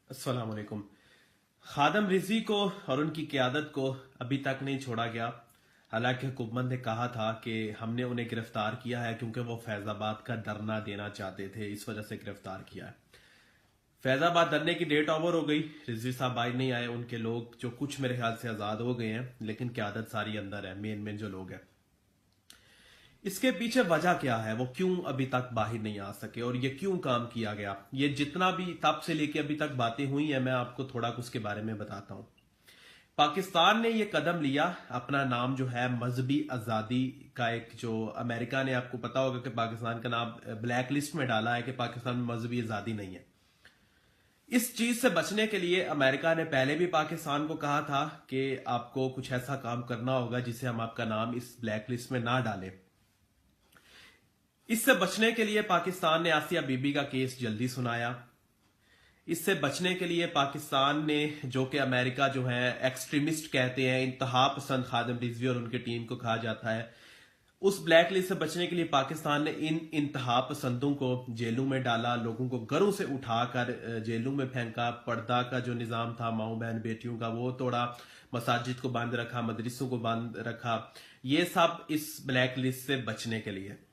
अस्सलाम वालेकुम। खादम रिजवी को और उनकी क़यादत को अभी तक नहीं छोड़ा गया। हालांकि हुकूमत ने कहा था कि हमने उन्हें गिरफ्तार किया है क्योंकि वो फैजाबाद का धरना देना चाहते थे, इस वजह से गिरफ्तार किया है। फैजाबाद धरने की डेट ओवर हो गई, रिजवी साहब बाहर नहीं आए। उनके लोग जो कुछ मेरे ख्याल से आज़ाद हो गए हैं, लेकिन क़यादत सारी अंदर है, मेन जो लोग हैं। इसके पीछे वजह क्या है, वो क्यों अभी तक बाहर नहीं आ सके और ये क्यों काम किया गया। ये जितना भी तब से लेके अभी तक बातें हुई हैं, मैं आपको थोड़ा कुछ के बारे में बताता हूं। पाकिस्तान ने ये कदम लिया, अपना नाम जो है मजहबी आज़ादी का, एक जो अमेरिका ने, आपको पता होगा कि पाकिस्तान का नाम ब्लैक लिस्ट में डाला है कि पाकिस्तान में मजहबी आज़ादी नहीं है। इस चीज से बचने के लिए अमेरिका ने पहले भी पाकिस्तान को कहा था कि आपको कुछ ऐसा काम करना होगा जिससे हम आपका नाम इस ब्लैक लिस्ट में ना डालें। इससे बचने के लिए पाकिस्तान ने आसिया बीबी का केस जल्दी सुनाया। इससे बचने के लिए पाकिस्तान ने, जो कि अमेरिका जो है एक्सट्रीमिस्ट कहते हैं, इंतहा पसंद खादिम रिजवी और उनकी टीम को कहा जाता है, उस ब्लैक लिस्ट से बचने के लिए पाकिस्तान ने इन इंतहा पसंदों को जेलों में डाला, लोगों को घरों से उठाकर जेलों में फेंका, पर्दा का जो निजाम था माओ बहन बेटियों का वो तोड़ा, मसाजिद को बंद रखा, मदरसों को बंद रखा। ये सब इस ब्लैक लिस्ट से बचने के लिए।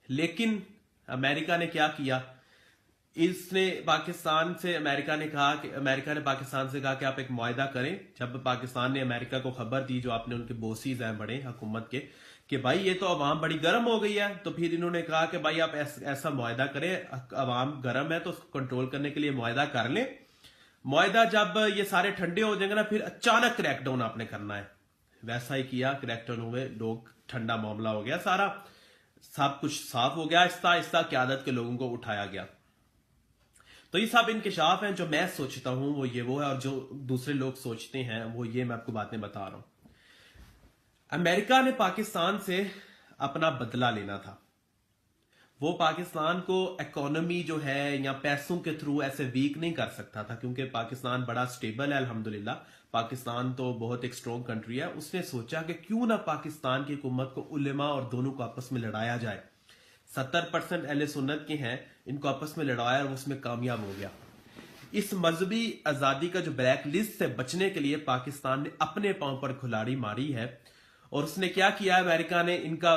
लेकिन अमेरिका ने क्या किया, इसने पाकिस्तान से, अमेरिका ने पाकिस्तान से कहा कि आप एक मुआहदा करें। जब पाकिस्तान ने अमेरिका को खबर दी, जो आपने उनके बॉसीज हैं बड़े हुकूमत के, कि भाई ये तो अवाम बड़ी गर्म हो गई है, तो फिर इन्होंने कहा कि भाई आप ऐसा मुआहदा करें, अवाम गर्म है तो उसको कंट्रोल करने के लिए मुआहदा कर लें। मुआहदा जब ये सारे ठंडे हो जाएंगे ना, फिर अचानक क्रैकडाउन आपने करना है। वैसा ही किया, क्रैकडाउन हुए, लोग, ठंडा मामला हो गया, सारा सब कुछ साफ हो गया, आहिस्ता आहिस्ता क़यादत के लोगों को उठाया गया। तो ये सब इंकशाफ हैं। जो मैं सोचता हूं वो है, और जो दूसरे लोग सोचते हैं वो ये, मैं आपको बातें बता रहा हूं। अमेरिका ने पाकिस्तान से अपना बदला लेना था। वो पाकिस्तान को इकोनॉमी जो है या पैसों के थ्रू ऐसे वीक नहीं कर सकता था, क्योंकि पाकिस्तान बड़ा स्टेबल है अल्हम्दुलिल्लाह। पाकिस्तान तो बहुत एक स्ट्रॉन्ग कंट्री है। उसने सोचा कि क्यों ना पाकिस्तान की हुकूमत को उलेमा और दोनों को आपस में लड़ाया जाए। 70% अहले सुन्नत के हैं, इनको आपस में लड़ाया और उसमें कामयाब हो गया। इस मजहबी आजादी का जो ब्लैक लिस्ट से बचने के लिए पाकिस्तान ने अपने पांव पर कुल्हाड़ी मारी है। और उसने क्या किया, अमेरिका ने इनका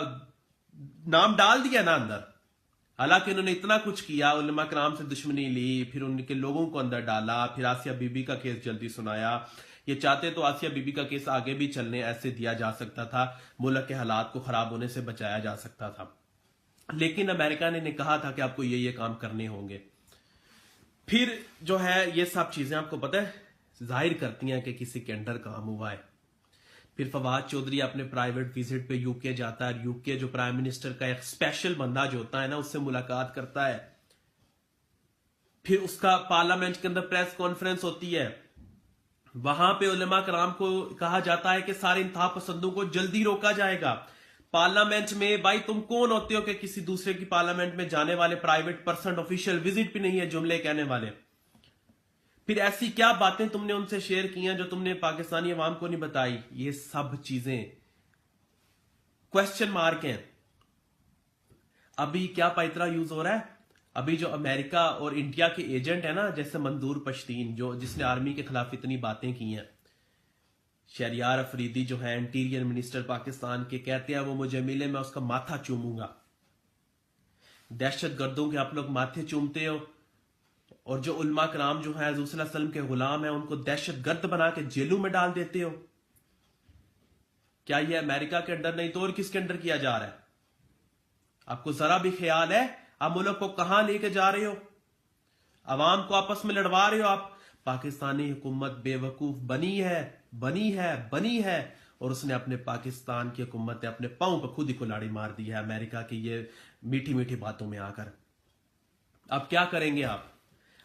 नाम डाल दिया ना अंदर। हालांकि उन्होंने इतना कुछ किया, उलमा कराम से दुश्मनी ली, फिर उनके लोगों को अंदर डाला, फिर आसिया बीबी का केस जल्दी सुनाया। ये चाहते तो आसिया बीबी का केस आगे भी चलने ऐसे दिया जा सकता था, मुल्क के हालात को खराब होने से बचाया जा सकता था। लेकिन अमेरिका ने कहा था कि आपको ये काम करने होंगे। फिर जो है ये सब चीजें आपको पता है जाहिर करती हैं कि किसी के अंडर काम हुआ है। फिर फवाद चौधरी अपने प्राइवेट विजिट पे यूके जाता है। यूके जो प्राइम मिनिस्टर का एक स्पेशल बंदा जो होता है ना, उससे मुलाकात करता है। फिर उसका पार्लियामेंट के अंदर प्रेस कॉन्फ्रेंस होती है। वहां पे उलमा कराम को कहा जाता है कि सारे इंतहा पसंदों को जल्दी रोका जाएगा। पार्लियामेंट में भाई तुम कौन होते हो कि किसी दूसरे की पार्लियामेंट में जाने वाले, प्राइवेट पर्सन, ऑफिशियल विजिट भी नहीं है, जुमले कहने वाले। फिर ऐसी क्या बातें तुमने उनसे शेयर की हैं जो तुमने पाकिस्तानी अवाम को नहीं बताई। ये सब चीजें क्वेश्चन मार्क हैं। अभी क्या पैतरा यूज हो रहा है, अभी जो अमेरिका और इंडिया के एजेंट है ना, जैसे मंदूर पश्तीन, जिसने आर्मी के खिलाफ इतनी बातें की हैं, शहरियार अफरीदी जो है इंटीरियर मिनिस्टर पाकिस्तान के, कहते हैं वो मुझे मिले मैं उसका माथा चूमूंगा। दहशत गर्दों के आप लोग माथे चूमते हो, और जो उलमा कराम जो है हज़ूर सल्लल्लाहु अलैहि वसल्लम के गुलाम है उनको दहशत गर्द बना के जेलों में डाल देते हो। क्या ये अमेरिका के अंडर नहीं तो और किसके अंडर किया जा रहा है? आपको जरा भी ख्याल है आप मुल्क को कहां लेके जा रहे हो? अवाम को आपस में लड़वा रहे हो आप। पाकिस्तानी हुकूमत बेवकूफ बनी है और उसने अपने पाकिस्तान की हुकूमत ने अपने पांव पर खुद ही कुल्हाड़ी मार दी है अमेरिका की ये मीठी मीठी बातों में आकर। अब क्या करेंगे आप?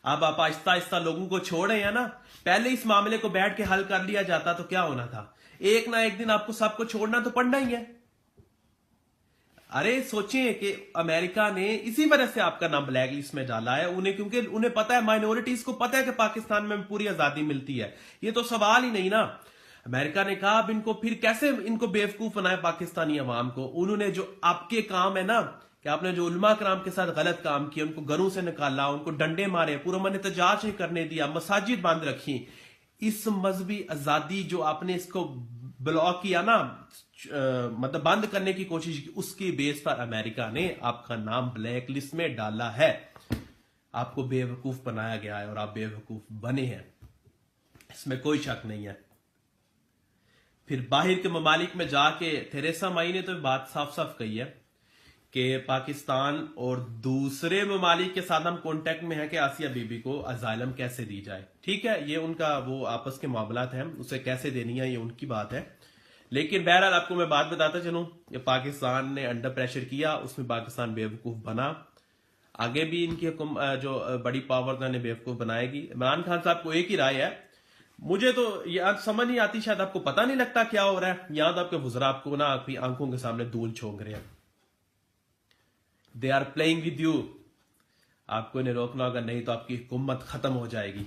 अब आप आहिस्ता आहिस्ता लोगों को छोड़ रहे हैं ना। पहले इस मामले को बैठ के हल कर लिया जाता तो क्या होना था? एक ना एक दिन आपको सबको छोड़ना तो पड़ना ही है। अरे सोचें कि अमेरिका ने इसी वजह से आपका नाम ब्लैक लिस्ट में डाला है, क्योंकि उन्हें पता है, माइनॉरिटीज को पता है कि पाकिस्तान में पूरी आजादी मिलती है। ये तो सवाल ही नहीं ना। अमेरिका ने कहा अब इनको फिर कैसे इनको बेवकूफ बनाए पाकिस्तानी अवाम को। उन्होंने जो आपके काम है ना, कि आपने जो उलमा कराम के साथ गलत काम किया, उनको घरों से निकाला, उनको डंडे मारे, पूरा मन एहतजाज नहीं करने दिया, मसाजिद बंद रखी, इस मजहबी आजादी जो आपने इसको ब्लॉक किया ना, मतलब बंद करने की कोशिश की, उसकी बेस पर अमेरिका ने आपका नाम ब्लैक लिस्ट में डाला है। आपको बेवकूफ बनाया गया है और आप बेवकूफ बने हैं, इसमें कोई शक नहीं है। फिर बाहर के ममालिक में जाके थेरेसा मई ने तो बात साफ साफ कही है कि पाकिस्तान और दूसरे ममालिक के साथ हम कांटेक्ट में है कि आसिया बीबी को अजाइलम कैसे दी जाए। ठीक है, ये उनका वो आपस के मामलात हैं, उसे कैसे देनी है ये उनकी बात है। लेकिन बहरहाल आपको मैं बात बताता चलूं, ये पाकिस्तान ने अंडर प्रेशर किया, उसमें पाकिस्तान बेवकूफ बना, आगे भी इनकी जो बड़ी पावर ने बेवकूफ बनाएगी। इमरान खान साहब को एक ही राय है, मुझे तो ये समझ नहीं आती, शायद आपको पता नहीं लगता क्या हो रहा है, यहां तो आपके वुज़रा आपको ना आपकी आंखों के सामने धूल झोंक रहे हैं। They are playing with you, आपको इन्हें रोकना होगा, नहीं तो आपकी हुकूमत खत्म हो जाएगी।